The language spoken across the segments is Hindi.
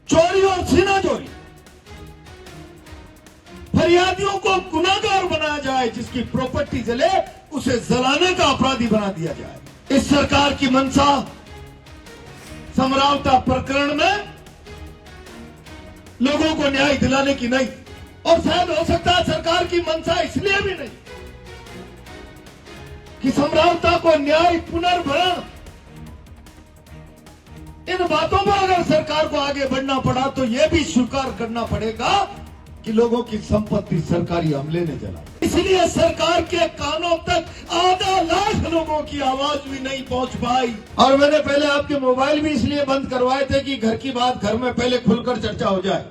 चोरी और सीना चोरी, फरियादियों को गुनाहगार बनाया जाए, जिसकी प्रॉपर्टी जले उसे जलाने का अपराधी बना दिया जाए। इस सरकार की मंशा समरावता प्रकरण में लोगों को न्याय दिलाने की नहीं, और शायद हो सकता है सरकार की मंशा इसलिए भी नहीं कि समरावता को न्याय पुनर्भरण, इन बातों पर अगर सरकार को आगे बढ़ना पड़ा तो यह भी स्वीकार करना पड़ेगा कि लोगों की संपत्ति सरकारी अमले ने जलाई। इसलिए सरकार के कानों तक आधा लाख लोगों की आवाज भी नहीं पहुंच पाई। और मैंने पहले आपके मोबाइल भी इसलिए बंद करवाए थे कि घर की बात घर में पहले खुलकर चर्चा हो जाए।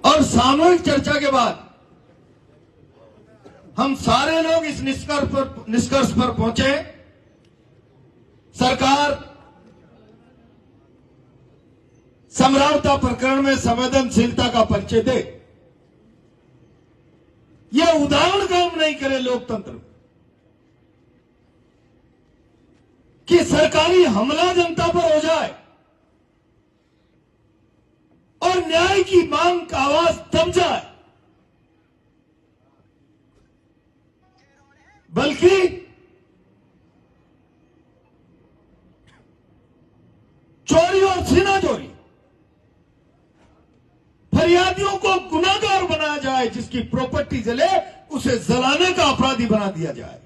और सामूहिक चर्चा के बाद हम सारे लोग इस निष्कर्ष पर पहुंचे, सरकार समरावता प्रकरण में संवेदनशीलता का परिचय दे। यह उदाहरण काम नहीं करे लोकतंत्र में कि सरकारी हमला जनता पर हो जाए और न्याय की मांग का आवाज दब जाए, बल्कि चोरी और सीना चोरी, फरियादियों को गुनाहगार बनाया जाए, जिसकी प्रॉपर्टी जले उसे जलाने का अपराधी बना दिया जाए।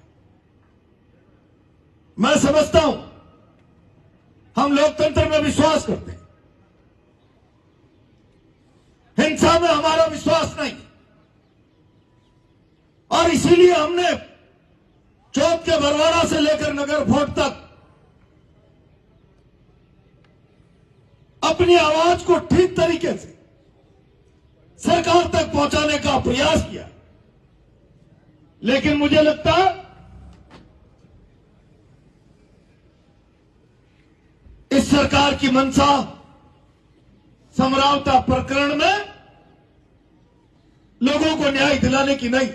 मैं समझता हूं हम लोकतंत्र में विश्वास करते हैं, हिंसा में हमारा विश्वास नहीं, और इसीलिए हमने चौक के बरवाड़ा से लेकर नगर फोर्ट तक अपनी आवाज को ठीक तरीके से सरकार तक पहुंचाने का प्रयास किया। लेकिन मुझे लगता है इस सरकार की मंशा समरावता प्रकरण में लोगों को न्याय दिलाने की नहीं,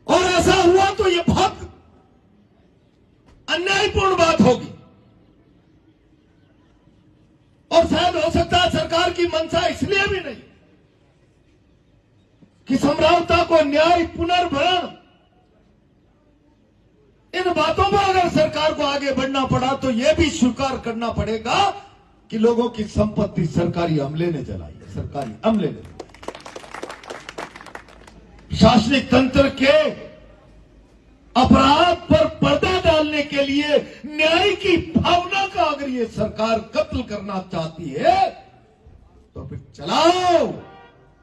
और ऐसा हुआ तो यह बहुत अन्यायपूर्ण बात होगी, और शायद हो सकता है सरकार की मंशा इसलिए भी नहीं कि समरावता को न्याय पुनर्भरण, इन बातों पर अगर सरकार को आगे बढ़ना पड़ा तो यह भी स्वीकार करना पड़ेगा कि लोगों की संपत्ति सरकारी अमले ने जलाई, सरकारी अमले ने। शासनिक तंत्र के अपराध पर पर्दा डालने के लिए न्याय की भावना का अगर ये सरकार कत्ल करना चाहती है तो फिर चलाओ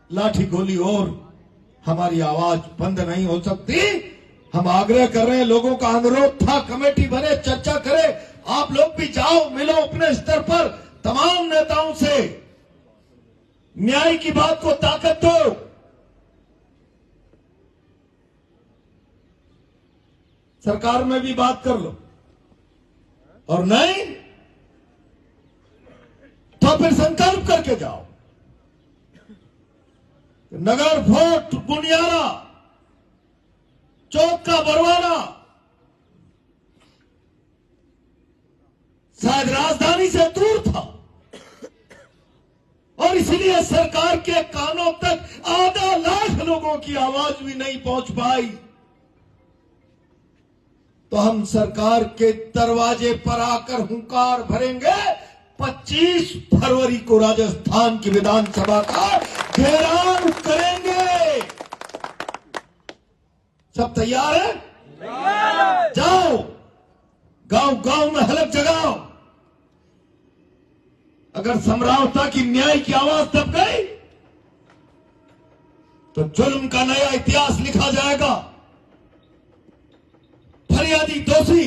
लाठी गोली, और हमारी आवाज बंद नहीं हो सकती। हम आग्रह कर रहे हैं, लोगों का अनुरोध था कमेटी बने, चर्चा करें, आप लोग भी जाओ, मिलो अपने स्तर पर तमाम नेताओं से, न्याय की बात को ताकत दो। सरकार में भी बात कर लो, और नहीं तो फिर संकल्प करके जाओ, नगर फोर्ट, बुनियारा, चौक का बरवाड़ा शायद राजधानी से दूर था, और इसलिए सरकार के कानों तक आधा लाख लोगों की आवाज भी नहीं पहुंच पाई। तो हम सरकार के दरवाजे पर आकर हुंकार भरेंगे। 25 फरवरी को राजस्थान की विधानसभा का घेराव करेंगे। सब तैयार है? जाओ, गांव गांव में हलक जगाओ। अगर समरावता की न्याय की आवाज दब गई तो जुल्म का नया इतिहास लिखा जाएगा। फरियादी दोषी,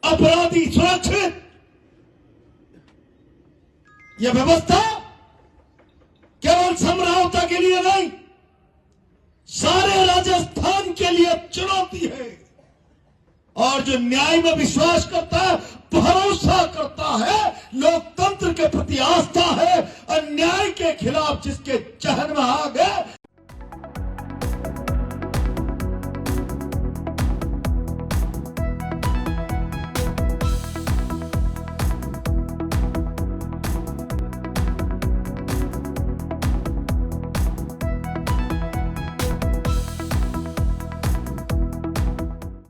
अपराधी सुरक्षित, यह व्यवस्था केवल समरावता के लिए नहीं, सारे राजस्थान के लिए चुनौती है। और जो न्याय में विश्वास करता है, भरोसा करता है, लोकतंत्र के प्रति आस्था है, अन्याय के खिलाफ जिसके चहन में आग है,